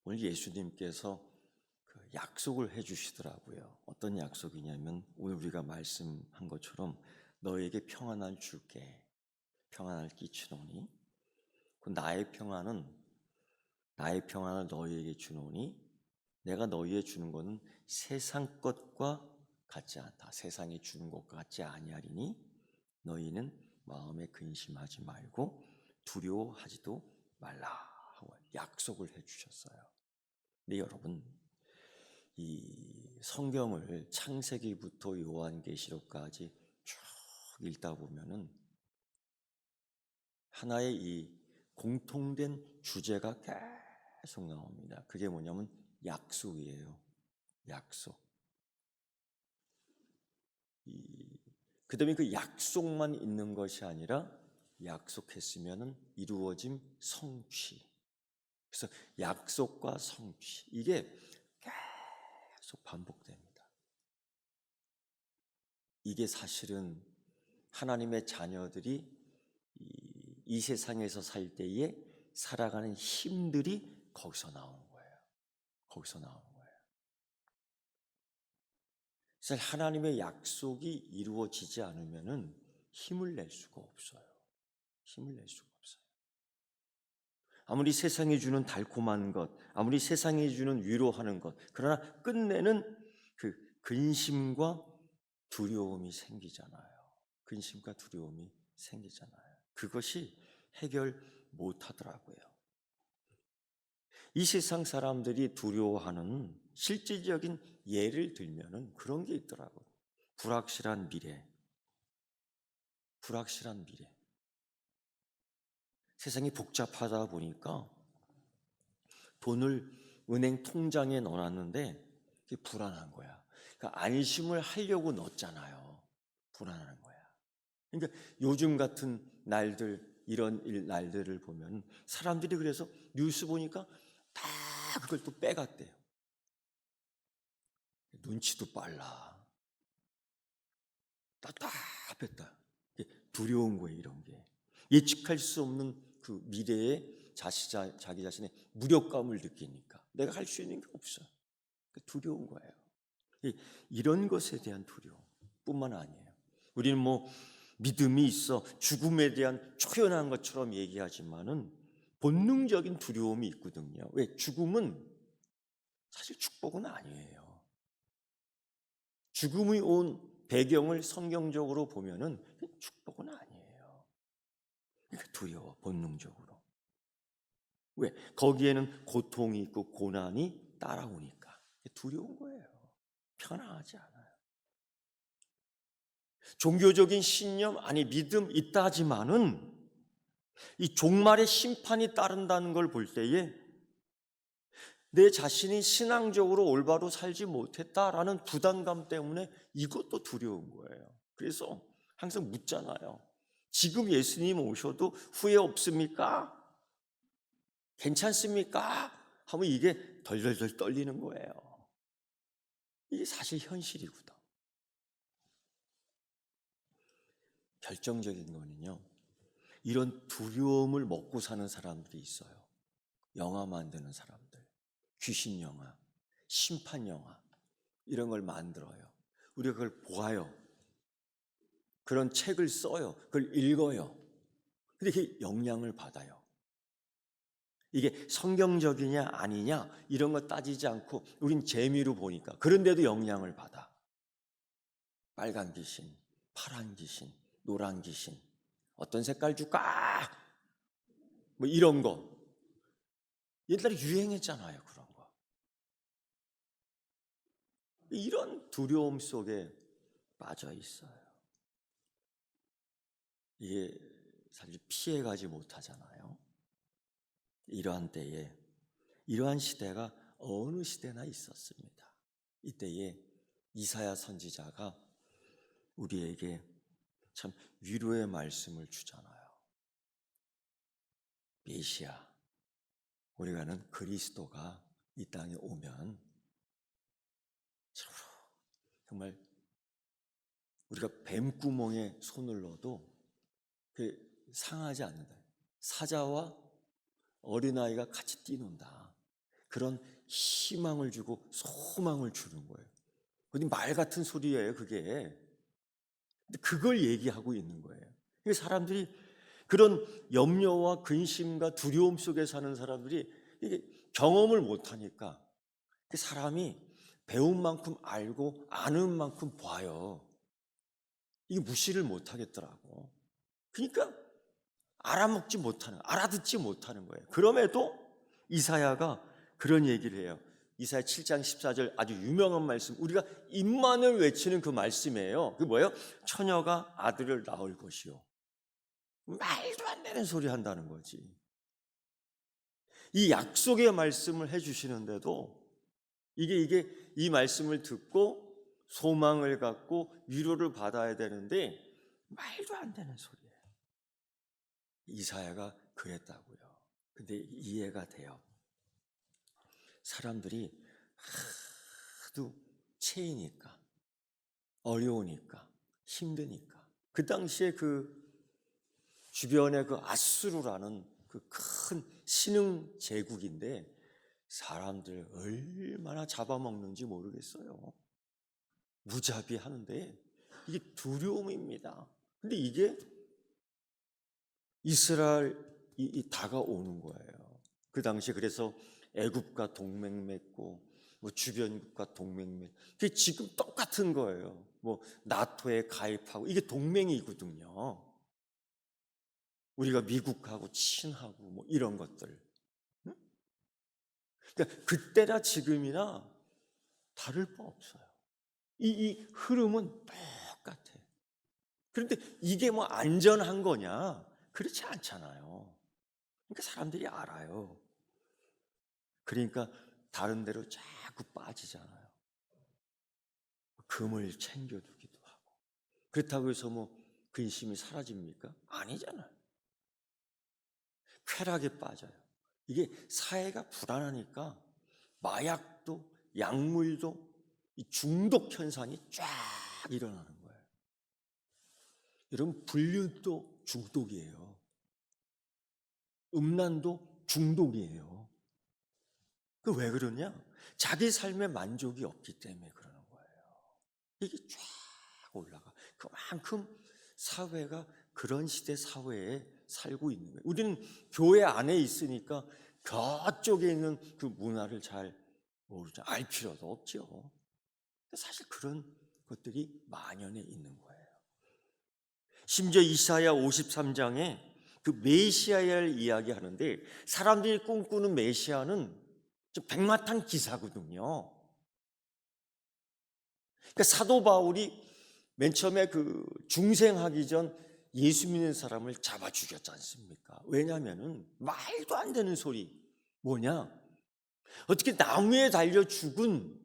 오늘 예수님께서 그 약속을 해주시더라고요. 어떤 약속이냐면 오늘 우리가 말씀한 것처럼 너에게 평안을 줄게, 평안을 끼치노니 그 나의 평안을 너희에게 주노니 내가 너희에 주는 것은 세상 것과 같지 않다. 세상이 주는 것과 같지 아니하리니 너희는 마음에 근심하지 말고 두려워하지도 말라 하고 약속을 해주셨어요. 네, 여러분, 이 성경을 창세기부터 요한계시록까지 쭉 읽다 보면은 하나의 이 공통된 주제가 계속 나옵니다. 그게 뭐냐면 약속이에요. 약속. 그다음에 그 약속만 있는 것이 아니라 약속했으면은 이루어짐 성취. 그래서 약속과 성취 이게 계속 반복됩니다. 이게 사실은 하나님의 자녀들이 이 세상에서 살 때에 살아가는 힘들이 거기서 나오는 거예요. 거기서 나오는 거예요. 사실 하나님의 약속이 이루어지지 않으면은 힘을 낼 수가 없어요. 힘을 낼 수가 없어요. 아무리 세상이 주는 달콤한 것, 아무리 세상이 주는 위로하는 것, 그러나 끝내는 그 근심과 두려움이 생기잖아요. 근심과 두려움이 생기잖아요. 그것이 해결 못하더라고요. 이 세상 사람들이 두려워하는 실질적인 예를 들면은 그런 게 있더라고요. 불확실한 미래. 불확실한 미래. 세상이 복잡하다 보니까 돈을 은행 통장에 넣어놨는데 그게 불안한 거야. 그러니까 안심을 하려고 넣었잖아요. 불안한 거야. 그러니까 요즘 같은 날들, 이런 날들을 보면 사람들이 그래서 뉴스 보니까 다 그걸 또 빼갔대요. 눈치도 빨라. 답답했다. 두려운 거예요, 이런 게. 예측할 수 없는 그 미래에 자기 자신의 무력감을 느끼니까 내가 할 수 있는 게 없어. 두려운 거예요. 이런 것에 대한 두려움뿐만 아니에요. 우리는 뭐 믿음이 있어 죽음에 대한 초연한 것처럼 얘기하지만은 본능적인 두려움이 있거든요. 왜? 죽음은 사실 축복은 아니에요. 죽음이 온 배경을 성경적으로 보면은 축복은 아니에요. 그러니까 두려워, 본능적으로. 왜? 거기에는 고통이 있고 고난이 따라오니까 두려운 거예요. 편안하지 않아요. 종교적인 신념, 아니 믿음 있다 하지만은 이 종말의 심판이 따른다는 걸 볼 때에 내 자신이 신앙적으로 올바로 살지 못했다라는 부담감 때문에 이것도 두려운 거예요. 그래서 항상 묻잖아요. 지금 예수님 오셔도 후회 없습니까? 괜찮습니까? 하면 이게 덜덜덜 떨리는 거예요. 이게 사실 현실이거든. 결정적인 거는요. 이런 두려움을 먹고 사는 사람들이 있어요. 영화 만드는 사람들, 귀신 영화, 심판 영화 이런 걸 만들어요. 우리가 그걸 보아요. 그런 책을 써요. 그걸 읽어요. 근데 그게 영향을 받아요. 이게 성경적이냐 아니냐 이런 거 따지지 않고 우린 재미로 보니까 그런데도 영향을 받아. 빨간 귀신, 파란 귀신, 노란 귀신 어떤 색깔 줄까? 뭐 이런 거 옛날에 유행했잖아요. 그런 거. 이런 두려움 속에 빠져 있어요. 이게 사실 피해가지 못하잖아요. 이러한 때에 이러한 시대가 어느 시대나 있었습니다. 이때에 이사야 선지자가 우리에게 참 위로의 말씀을 주잖아요. 메시아, 우리가 아는 그리스도가 이 땅에 오면 정말 우리가 뱀구멍에 손을 넣어도 상하지 않는다. 사자와 어린아이가 같이 뛰는다. 그런 희망을 주고 소망을 주는 거예요. 어디 말 같은 소리예요, 그게. 근데 그걸 얘기하고 있는 거예요. 사람들이 그런 염려와 근심과 두려움 속에 사는 사람들이 이게 경험을 못하니까 사람이 배운 만큼 알고 아는 만큼 봐요. 이게 무시를 못하겠더라고. 그러니까 알아듣지 못하는 거예요. 그럼에도 이사야가 그런 얘기를 해요. 이사야 7장 14절 아주 유명한 말씀, 우리가 입만을 외치는 그 말씀이에요. 그게 뭐예요? 처녀가 아들을 낳을 것이요. 말도 안 되는 소리 한다는 거지. 이 약속의 말씀을 해주시는데도 이 말씀을 듣고 소망을 갖고 위로를 받아야 되는데 말도 안 되는 소리예요. 이사야가 그랬다고요. 근데 이해가 돼요. 사람들이 하도 체이니까, 어려우니까, 힘드니까. 그 당시에 그 주변에 그 아수르라는 그 큰 신흥 제국인데 사람들 얼마나 잡아먹는지 모르겠어요. 무자비 하는데 이게 두려움입니다. 근데 이게 이스라엘이 다가오는 거예요. 그 당시에 그래서 애굽과 동맹 맺고 뭐 주변국과 동맹 맺고 그게 지금 똑같은 거예요. 뭐 나토에 가입하고 이게 동맹이거든요. 우리가 미국하고 친하고 뭐 이런 것들. 그러니까 그때나 지금이나 다를 바 없어요. 이 흐름은 똑같아. 그런데 이게 뭐 안전한 거냐? 그렇지 않잖아요. 그러니까 사람들이 알아요. 그러니까 다른 데로 자꾸 빠지잖아요. 금을 챙겨두기도 하고. 그렇다고 해서 뭐 근심이 사라집니까? 아니잖아요. 쾌락에 빠져요. 이게 사회가 불안하니까 마약도 약물도 이 중독 현상이 쫙 일어나는 거예요. 여러분, 불륜도 중독이에요. 음란도 중독이에요. 그 왜 그러냐? 자기 삶에 만족이 없기 때문에 그러는 거예요. 이게 쫙 올라가. 그만큼 사회가 그런 시대 사회에 살고 있는 거예요. 우리는 교회 안에 있으니까 저쪽에 있는 그 문화를 잘 모르죠. 알 필요도 없죠. 사실 그런 것들이 만연해 있는 거예요. 심지어 이사야 53장에 그 메시아를 이야기하는데 사람들이 꿈꾸는 메시아는 백마탄 기사거든요. 그러니까 사도 바울이 맨 처음에 그 중생하기 전 예수 믿는 사람을 잡아 죽였지 않습니까? 왜냐하면 말도 안 되는 소리. 뭐냐? 어떻게 나무에 달려 죽은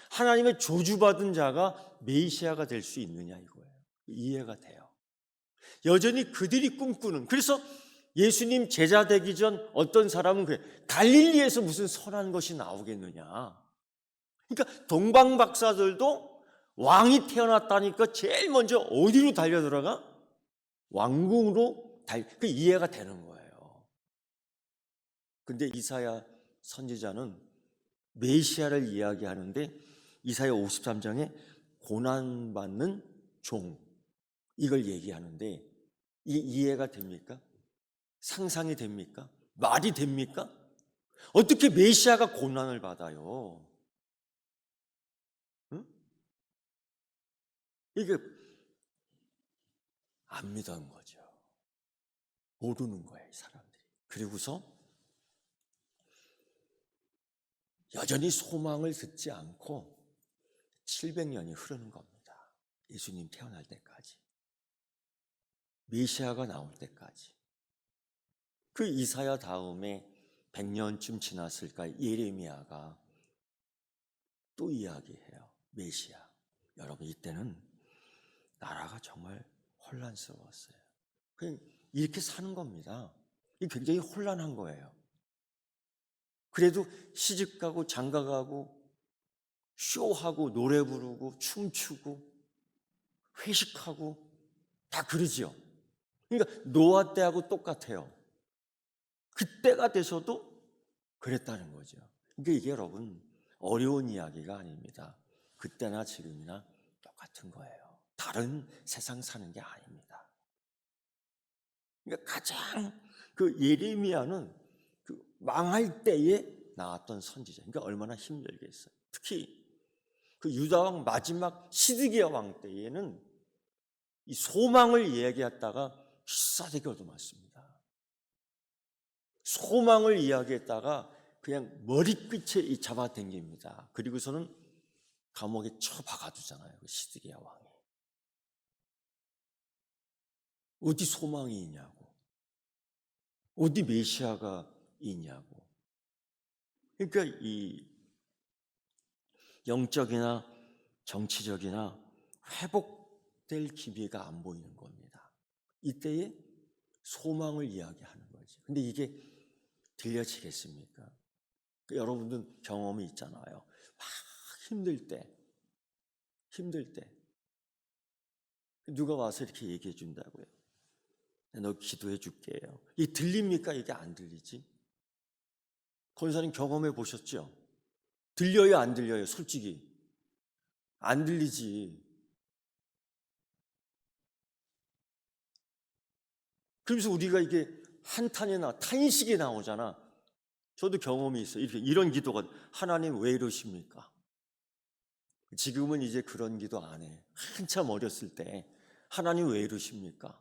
하나님의 저주받은 자가 메시아가 될 수 있느냐 이거예요. 이해가 돼요. 여전히 그들이 꿈꾸는. 그래서 예수님 제자 되기 전 어떤 사람은 그래. 갈릴리에서 무슨 선한 것이 나오겠느냐. 그러니까 동방박사들도 왕이 태어났다니까 제일 먼저 어디로 달려들어가? 왕궁으로 그 이해가 되는 거예요. 근데 이사야 선지자는 메시아를 이야기하는데 이사야 53장에 고난받는 종 이걸 얘기하는데 이게 이해가 됩니까? 상상이 됩니까? 말이 됩니까? 어떻게 메시아가 고난을 받아요? 응? 이게 안 믿은 거죠. 모르는 거예요, 이 사람들이. 그리고서 여전히 소망을 듣지 않고 700년이 흐르는 겁니다. 예수님 태어날 때까지. 메시아가 나올 때까지. 그 이사야 다음에 100년쯤 지났을까 예레미야가 또 이야기해요. 메시아. 여러분 이때는 나라가 정말 혼란스러웠어요. 그냥 이렇게 사는 겁니다. 이게 굉장히 혼란한 거예요. 그래도 시집가고 장가가고 쇼하고 노래 부르고 춤추고 회식하고 다 그러지요. 그러니까 노아 때하고 똑같아요. 그때가 돼서도 그랬다는 거죠. 그러니까 이게 여러분 어려운 이야기가 아닙니다. 그때나 지금이나 똑같은 거예요. 다른 세상 사는 게 아닙니다. 그러니까 가장 그 예레미야는 그 망할 때에 나왔던 선지자. 그러니까 얼마나 힘들겠어요. 특히 그 유다 왕 마지막 시드기야 왕 때에는 이 소망을 이야기했다가 필사되게 얻어맞습니다. 소망을 이야기했다가 그냥 머리끝에 잡아당깁니다. 그리고서는 감옥에 처박아두잖아요. 그 시드기야 왕이. 어디 소망이 있냐고. 어디 메시아가 있냐고. 그러니까 이 영적이나 정치적이나 회복될 기미가 안 보이는 겁니다. 이때에 소망을 이야기하는 거지. 근데 이게 들려지겠습니까? 여러분들 경험이 있잖아요. 막 힘들 때 누가 와서 이렇게 얘기해 준다고요. 너 기도해 줄게요. 이게 들립니까? 이게 안 들리지? 권사님 경험해 보셨죠? 들려요, 안 들려요? 솔직히 안 들리지. 그러면서 우리가 이게 한탄이나 탄식이 나오잖아. 저도 경험이 있어요. 이런 기도가, 하나님 왜 이러십니까? 지금은 이제 그런 기도 안 해. 한참 어렸을 때 하나님 왜 이러십니까?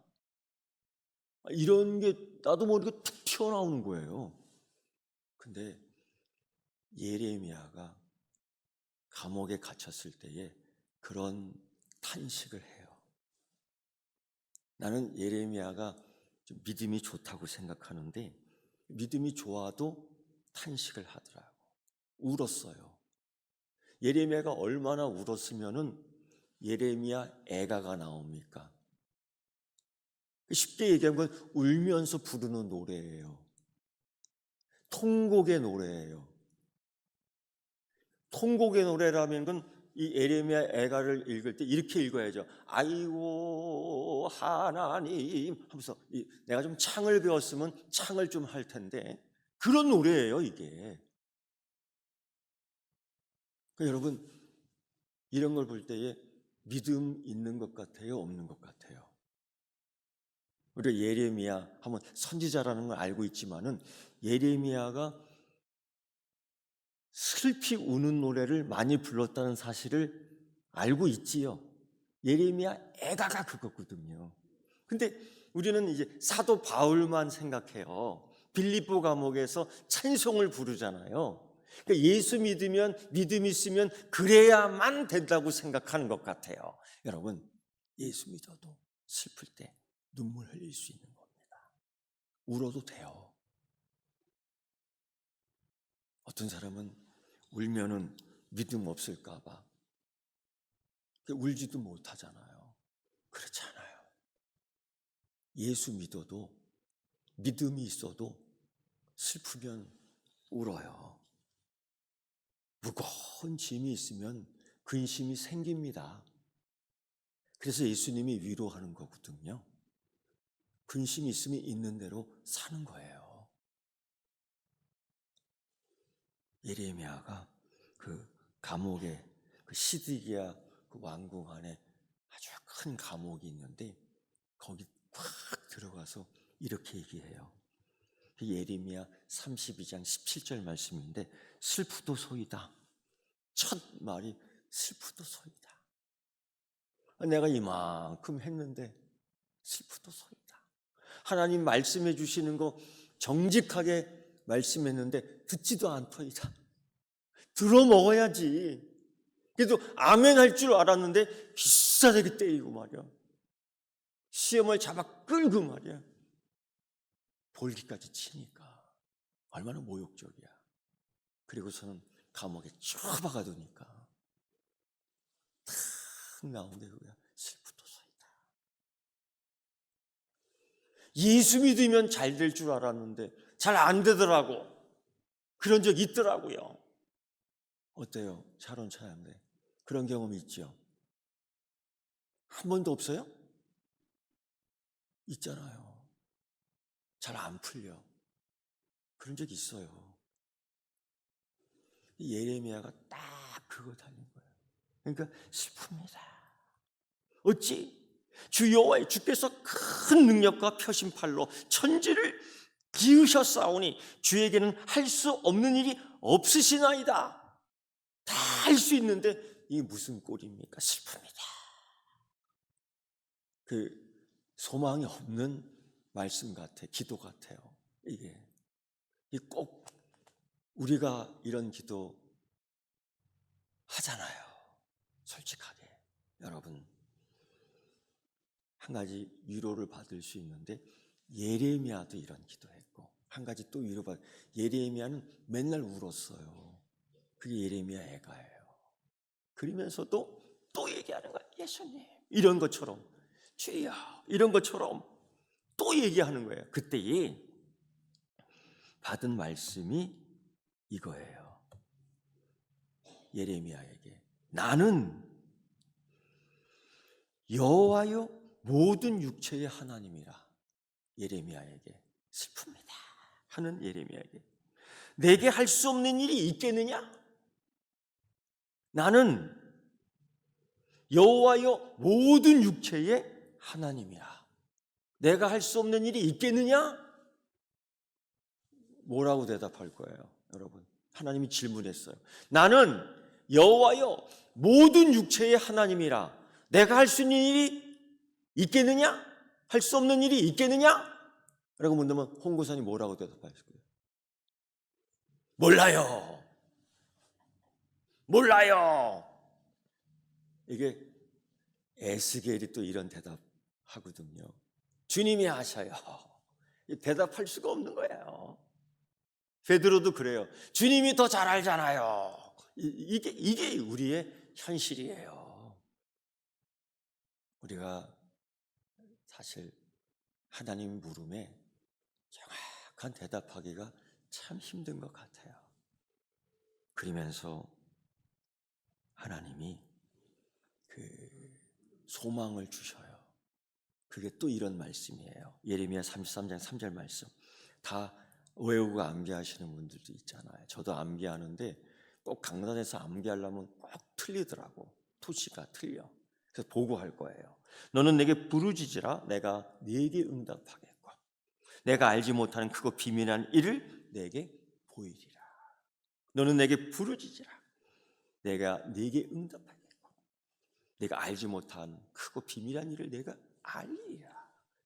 이런 게 나도 모르게 툭 튀어나오는 거예요. 근데 예레미야가 감옥에 갇혔을 때에 그런 탄식을 해요. 나는 예레미야가 좀 믿음이 좋다고 생각하는데 믿음이 좋아도 탄식을 하더라고. 울었어요. 예레미야가 얼마나 울었으면은 예레미야 애가가 나옵니까? 쉽게 얘기하면 울면서 부르는 노래예요. 통곡의 노래예요. 통곡의 노래라면 건 이 예레미야 애가를 읽을 때 이렇게 읽어야죠. 아이고 하나님 하면서 내가 좀 창을 배웠으면 창을 좀 할 텐데 그런 노래예요 이게. 그러니까 여러분 이런 걸 볼 때에 믿음 있는 것 같아요, 없는 것 같아요? 우리가 예레미야 하면 선지자라는 걸 알고 있지만은 예레미야가 슬피 우는 노래를 많이 불렀다는 사실을 알고 있지요. 예레미야 애가가 그거거든요. 근데 우리는 이제 사도 바울만 생각해요. 빌립보 감옥에서 찬송을 부르잖아요. 그러니까 예수 믿으면, 믿음 있으면 그래야만 된다고 생각하는 것 같아요. 여러분, 예수 믿어도 슬플 때 눈물 흘릴 수 있는 겁니다. 울어도 돼요. 어떤 사람은 울면은 믿음 없을까 봐 울지도 못하잖아요. 그렇지 않아요. 예수 믿어도 믿음이 있어도 슬프면 울어요. 무거운 짐이 있으면 근심이 생깁니다. 그래서 예수님이 위로하는 거거든요. 근심이 있으면 있는 대로 사는 거예요. 예레미야가 그 감옥에 그 시드기야 그 왕궁 안에 아주 큰 감옥이 있는데 거기 확 들어가서 이렇게 얘기해요. 예레미야 32장 17절 말씀인데 슬프도소이다. 첫 말이 슬프도소이다. 내가 이만큼 했는데 슬프도소이다. 하나님 말씀해 주시는 거 정직하게 말씀했는데 듣지도 않더이다. 들어 먹어야지. 그래도 아멘 할 줄 알았는데 비싸게 때리고 말이야. 시험을 잡아 끌고 말이야. 볼기까지 치니까 얼마나 모욕적이야. 그리고서는 감옥에 처박아두니까 탁 나오는데 그거야. 슬프도소이다. 예수 믿으면 잘 될 줄 알았는데 잘 안 되더라고. 그런 적 있더라고요. 어때요? 샤론 차양대 그런 경험이 있죠? 한 번도 없어요? 있잖아요. 잘 안 풀려. 그런 적 있어요. 예레미야가 딱 그거 달린 거예요. 그러니까 슬픕니다. 어찌 주 여호와의 주께서 큰 능력과 표심팔로 천지를 기으셨사오니 주에게는 할 수 없는 일이 없으시나이다. 다 할 수 있는데 이게 무슨 꼴입니까? 슬픕니다. 그 소망이 없는 말씀 같아, 기도 같아요. 이게 꼭 우리가 이런 기도 하잖아요. 솔직하게 여러분, 한 가지 위로를 받을 수 있는데 예레미야도 이런 기도했고, 한 가지 또 위로받. 예레미야는 맨날 울었어요. 그게 예레미야 애가예요. 그러면서도 또 얘기하는 거야. 예수님 이런 것처럼, 주여 이런 것처럼 또 얘기하는 거예요. 그때에 받은 말씀이 이거예요. 예레미야에게 나는 여호와여 모든 육체의 하나님이라. 예레미야에게 슬픕니다 하는 예레미야에게 내게 할 수 없는 일이 있겠느냐? 나는 여호와여 모든 육체의 하나님이라. 내가 할 수 없는 일이 있겠느냐? 뭐라고 대답할 거예요, 여러분? 하나님이 질문했어요. 나는 여호와여 모든 육체의 하나님이라. 내가 할 수 있는 일이 있겠느냐? 할 수 없는 일이 있겠느냐? 라고 묻는다면 홍고사님 뭐라고 대답하실 거예요? 몰라요. 몰라요. 이게 에스겔이 또 이런 대답하거든요. 주님이 하셔요. 대답할 수가 없는 거예요. 베드로도 그래요. 주님이 더 잘 알잖아요. 이게 우리의 현실이에요. 우리가 사실 하나님 물음에 정확한 대답하기가 참 힘든 것 같아요. 그러면서 하나님이 그 소망을 주셔요. 그게 또 이런 말씀이에요. 예레미야 33장 3절 말씀. 다 외우고 암기하시는 분들도 있잖아요. 저도 암기하는데 꼭 강단에서 암기하려면 꼭 틀리더라고. 토시가 틀려. 그래서 보고할 거예요. 너는 내게 부르짖으라 내가 네게 응답하겠고 내가 알지 못하는 크고 비밀한 일을 내게 보이리라. 너는 내게 부르짖으라 내가 네게 응답하겠고 내가 알지 못한 크고 비밀한 일을 내가 알리라.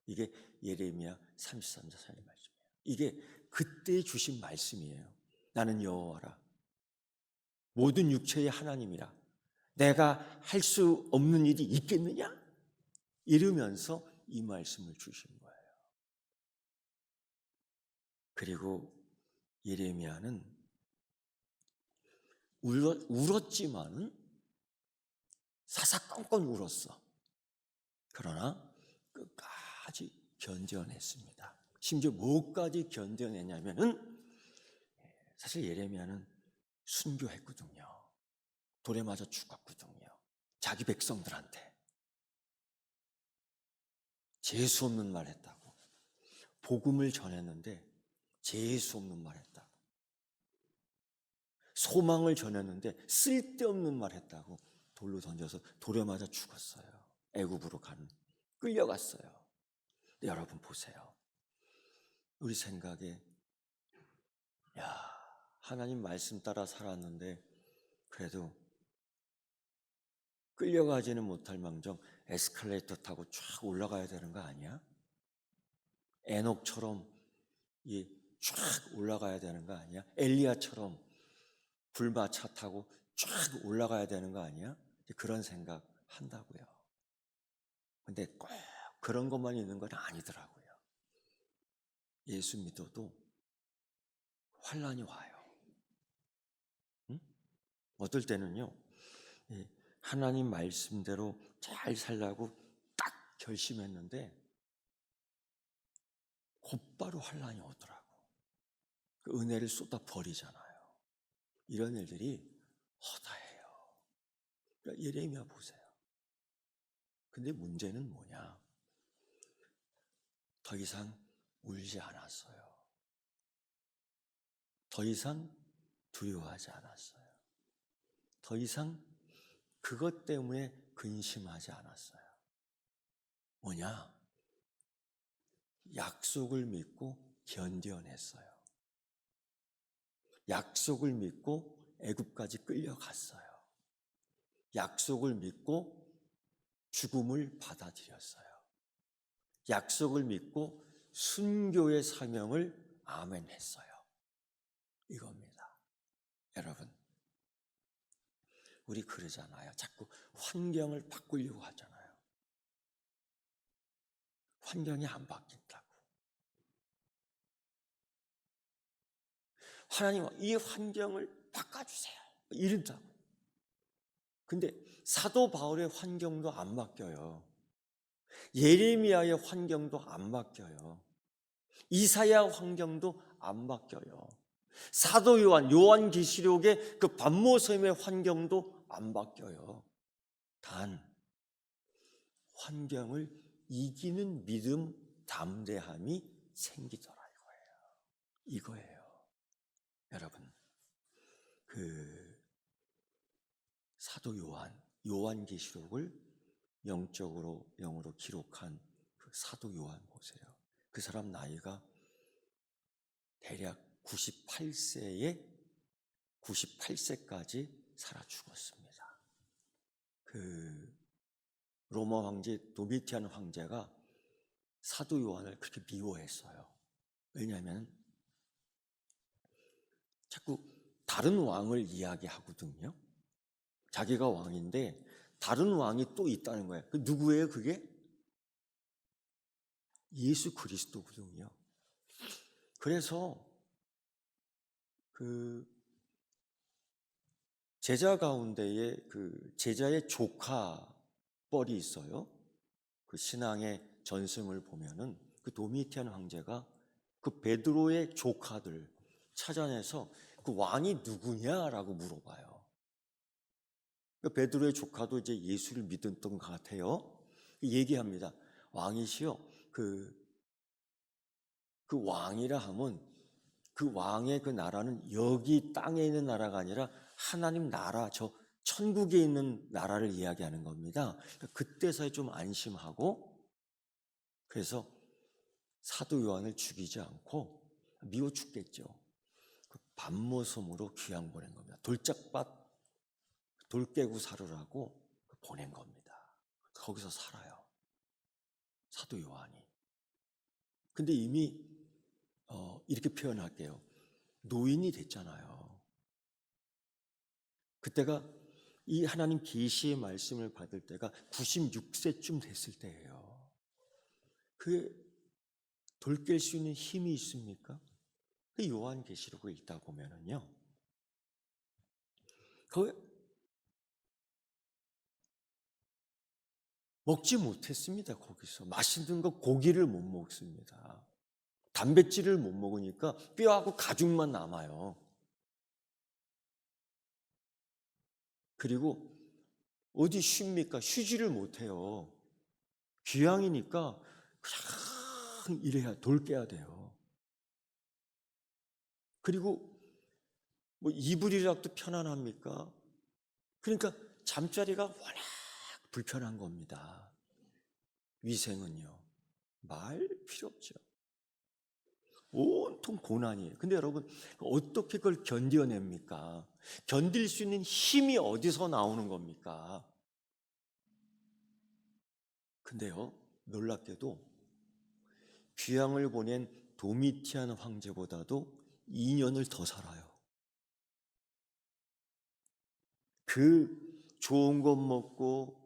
이게 예레미야 33장 4절 말씀이에요. 이게 그때 주신 말씀이에요. 나는 여호와라 모든 육체의 하나님이라. 내가 할 수 없는 일이 있겠느냐? 이러면서 이 말씀을 주신 거예요. 그리고 예레미야는 울었지만은 사사건건 울었어. 그러나 끝까지 견뎌냈습니다. 심지어 뭐까지 견뎌내냐면은 사실 예레미야는 순교했거든요. 돌에 맞아 죽었거든요. 자기 백성들한테 재수 없는 말 했다고. 복음을 전했는데 재수 없는 말 했다고. 소망을 전했는데 쓸데없는 말 했다고 돌로 던져서 돌에 맞아 죽었어요. 애굽으로 끌려갔어요. 여러분 보세요. 우리 생각에 하나님 말씀 따라 살았는데 그래도 끌려가지는 못할 망정 에스컬레이터 타고 쫙 올라가야 되는 거 아니야? 에녹처럼 쫙 올라가야 되는 거 아니야? 엘리야처럼 불마차 타고 쫙 올라가야 되는 거 아니야? 그런 생각 한다고요. 근데 꼭 그런 것만 있는 건 아니더라고요. 예수 믿어도 환난이 와요. 응? 어떨 때는요, 하나님 말씀대로 잘 살라고 딱 결심했는데 곧바로 환난이 오더라고. 그 은혜를 쏟아 버리잖아요. 이런 일들이 허다해요. 그러니까 예레미야 보세요. 근데 문제는 뭐냐? 더 이상 울지 않았어요. 더 이상 두려워하지 않았어요. 더 이상 그것 때문에 근심하지 않았어요. 뭐냐? 약속을 믿고 견뎌냈어요. 약속을 믿고 애굽까지 끌려갔어요. 약속을 믿고 죽음을 받아들였어요. 약속을 믿고 순교의 사명을 아멘했어요. 이겁니다. 여러분, 우리 그러잖아요. 자꾸 환경을 바꾸려고 하잖아요. 환경이 안 바뀐다고. 하나님, 이 환경을 바꿔주세요. 이런다고. 근데 사도 바울의 환경도 안 바뀌어요. 예레미야의 환경도 안 바뀌어요. 이사야 환경도 안 바뀌어요. 사도 요한계시록의 그 반모섬의 환경도 안 바뀌어요. 단 환경을 이기는 믿음, 담대함이 생기더라 이거예요. 여러분, 그 사도 요한계시록을 영으로 기록한 그 사도 요한 보세요. 그 사람 나이가 대략 98세까지 살아 죽었습니다. 그 로마 황제 도미티안 황제가 사도 요한을 그렇게 미워했어요. 왜냐하면 자꾸 다른 왕을 이야기하거든요. 자기가 왕인데 다른 왕이 또 있다는 거예요. 그 누구예요, 그게? 예수 그리스도거든요. 그래서 그 제자 가운데에 그 제자의 조카 뻘이 있어요. 그 신앙의 전승을 보면은 그 도미티안 황제가 그 베드로의 조카들 찾아내서 그 왕이 누구냐라고 물어봐요. 그 베드로의 조카도 이제 예수를 믿었던 것 같아요. 얘기합니다. 왕이시여, 그 왕이라 하면 그 왕의 그 나라는 여기 땅에 있는 나라가 아니라 하나님 나라, 저 천국에 있는 나라를 이야기하는 겁니다. 그때서야 좀 안심하고, 그래서 사도 요한을 죽이지 않고 미워 죽겠죠. 그 반모섬으로 귀양 보낸 겁니다. 돌짝밭 돌 깨고 살으라고 보낸 겁니다. 거기서 살아요, 사도 요한이. 근데 이미 이렇게 표현할게요. 노인이 됐잖아요. 그때가 이 하나님 계시의 말씀을 받을 때가 96세쯤 됐을 때예요. 그게 돌 깰 수 있는 힘이 있습니까? 그 요한계시록을 읽다 보면은요, 그 먹지 못했습니다. 거기서 맛있는 거 고기를 못 먹습니다. 단백질을 못 먹으니까 뼈하고 가죽만 남아요. 그리고 어디 쉽니까? 쉬지를 못해요. 귀향이니까 그냥 이래야 돌 깨야 돼요. 그리고 뭐 이불이라도 편안합니까? 그러니까 잠자리가 워낙 불편한 겁니다. 위생은요, 말 필요 없죠. 온통 고난이에요. 근데 여러분, 어떻게 그걸 견뎌냅니까? 견딜 수 있는 힘이 어디서 나오는 겁니까? 근데요, 놀랍게도 귀향을 보낸 도미티안 황제보다도 2년을 더 살아요. 그 좋은 것 먹고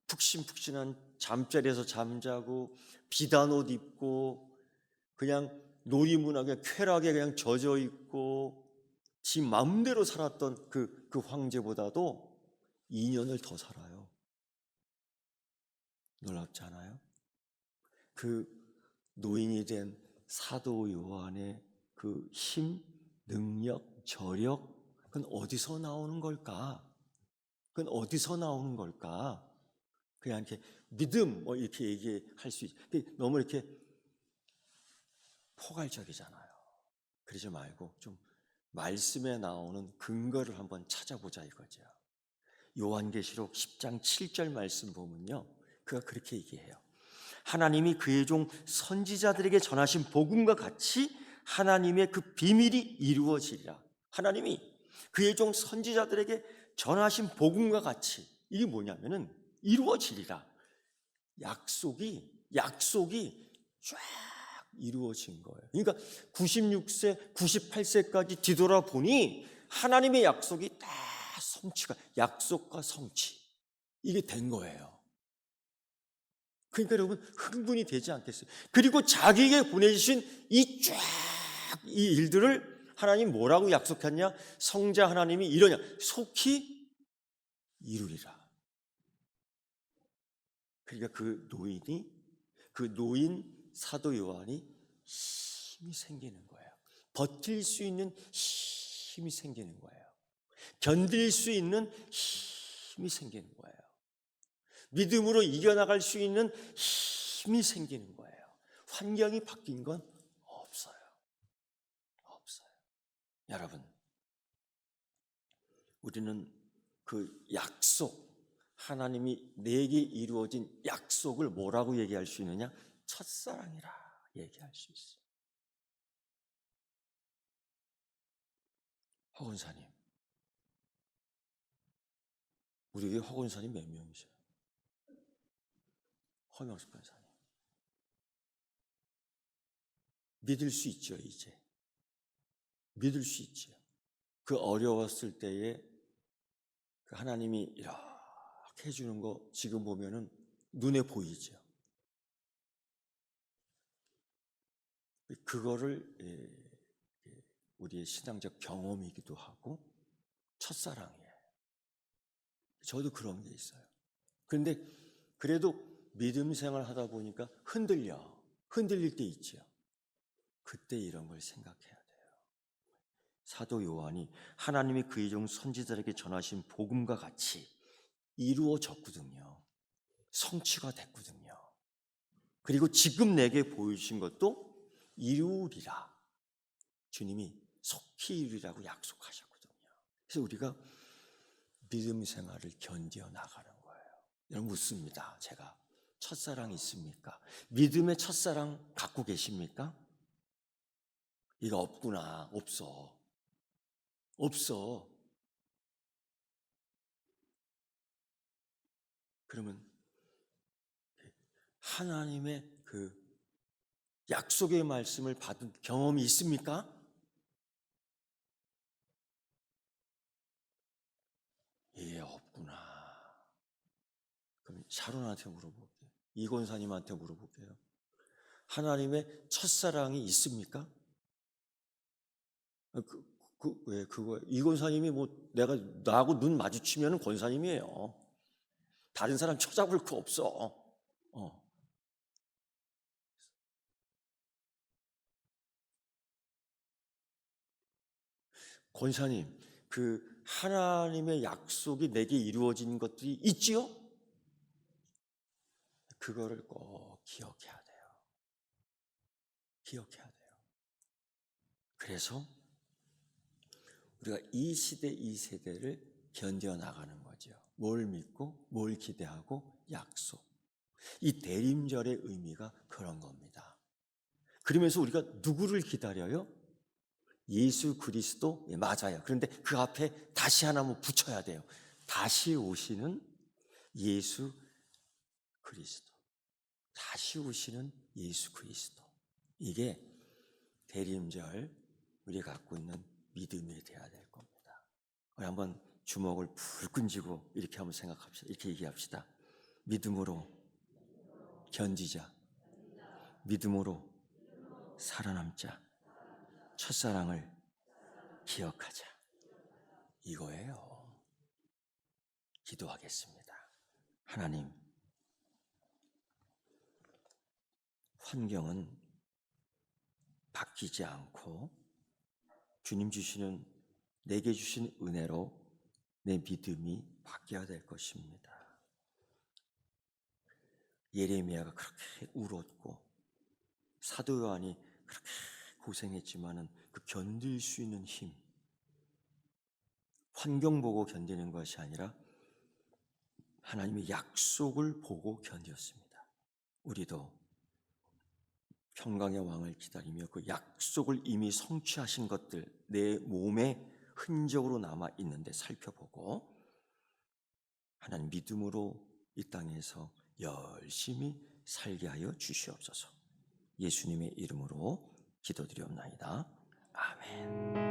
푹신푹신한 잠자리에서 잠자고 비단 옷 입고 그냥 놀이문학에 쾌락에 그냥 젖어 있고 지 마음대로 살았던 그 황제보다도 2년을 더 살아요. 놀랍지 않아요? 그 노인이 된 사도 요한의 그 힘, 능력, 저력, 그건 어디서 나오는 걸까? 그건 어디서 나오는 걸까? 그냥 이렇게 믿음 뭐 이렇게 얘기할 수 있. 너무 이렇게 포괄적이잖아요. 그러지 말고 좀 말씀에 나오는 근거를 한번 찾아보자 이거죠. 요한계시록 10장 7절 말씀 보면요, 그가 그렇게 얘기해요. 하나님이 그의 종 선지자들에게 전하신 복음과 같이 하나님의 그 비밀이 이루어지리라. 하나님이 그의 종 선지자들에게 전하신 복음과 같이, 이게 뭐냐면은 이루어지리라. 약속이 쫙 이루어진 거예요. 그러니까 96세, 98세까지 뒤돌아보니 하나님의 약속이 다 성취가, 약속과 성취, 이게 된 거예요. 그러니까 여러분 흥분이 되지 않겠어요? 그리고 자기에게 보내주신 이 일들을 하나님 뭐라고 약속했냐? 성자 하나님이 이러냐? 속히 이루리라. 그러니까 그 노인 사도 요한이 힘이 생기는 거예요. 버틸 수 있는 힘이 생기는 거예요. 견딜 수 있는 힘이 생기는 거예요. 믿음으로 이겨나갈 수 있는 힘이 생기는 거예요. 환경이 바뀐 건 없어요. 여러분, 우리는 그 약속, 하나님이 내게 이루어진 약속을 뭐라고 얘기할 수 있느냐? 첫사랑이라 얘기할 수 있어요. 허건사님, 우리 교회 허건사님 몇 명이세요? 허명숙 권사님. 믿을 수 있죠, 이제. 믿을 수 있죠. 그 어려웠을 때에 그 하나님이 이렇게 해주는 거 지금 보면은 눈에 보이죠. 그거를 우리의 신앙적 경험이기도 하고 첫사랑이에요. 저도 그런 게 있어요. 그런데 그래도 믿음 생활 하다 보니까 흔들릴 때 있죠. 그때 이런 걸 생각해야 돼요. 사도 요한이 하나님이 그의 종 선지자들에게 전하신 복음과 같이 이루어졌거든요. 성취가 됐거든요. 그리고 지금 내게 보여주신 것도 이루리라. 주님이 속히 이루리라고 약속하셨거든요. 그래서 우리가 믿음 생활을 견뎌 나가는 거예요. 여러분 묻습니다. 제가 첫사랑 있습니까? 믿음의 첫사랑 갖고 계십니까? 이거 없구나. 없어. 그러면 하나님의 그 약속의 말씀을 받은 경험이 있습니까? 예, 없구나. 그럼 샤론한테 물어볼게요. 이권사님한테 물어볼게요. 하나님의 첫사랑이 있습니까? 왜 그거 이권사님이 뭐 내가 나하고 눈 마주치면은 권사님이에요. 다른 사람 쳐잡을 거 없어. 권사님, 그 하나님의 약속이 내게 이루어진 것들이 있지요? 그거를 꼭 기억해야 돼요. 그래서 우리가 이 시대, 이 세대를 견뎌나가는 거죠. 뭘 믿고, 뭘 기대하고, 약속. 이 대림절의 의미가 그런 겁니다. 그러면서 우리가 누구를 기다려요? 예수 그리스도? 네, 맞아요. 그런데 그 앞에 다시 하나 붙여야 돼요. 다시 오시는 예수 그리스도. 다시 오시는 예수 그리스도. 이게 대림절 우리가 갖고 있는 믿음이 되어야 될 겁니다. 우리 한번 주먹을 불끈 쥐고 이렇게 한번 생각합시다. 이렇게 얘기합시다. 믿음으로 견디자. 믿음으로 살아남자. 첫사랑을 기억하자. 이거예요. 기도하겠습니다. 하나님, 환경은 바뀌지 않고 주님 주시는, 내게 주신 은혜로 내 믿음이 바뀌어야 될 것입니다. 예레미야가 그렇게 울었고 사도 요한이 그렇게 고생했지만은 그 견딜 수 있는 힘, 환경 보고 견디는 것이 아니라 하나님의 약속을 보고 견디었습니다. 우리도 평강의 왕을 기다리며 그 약속을 이미 성취하신 것들 내 몸에 흔적으로 남아 있는데 살펴보고 하나님 믿음으로 이 땅에서 열심히 살게 하여 주시옵소서. 예수님의 이름으로 기도드리옵나이다. 아멘.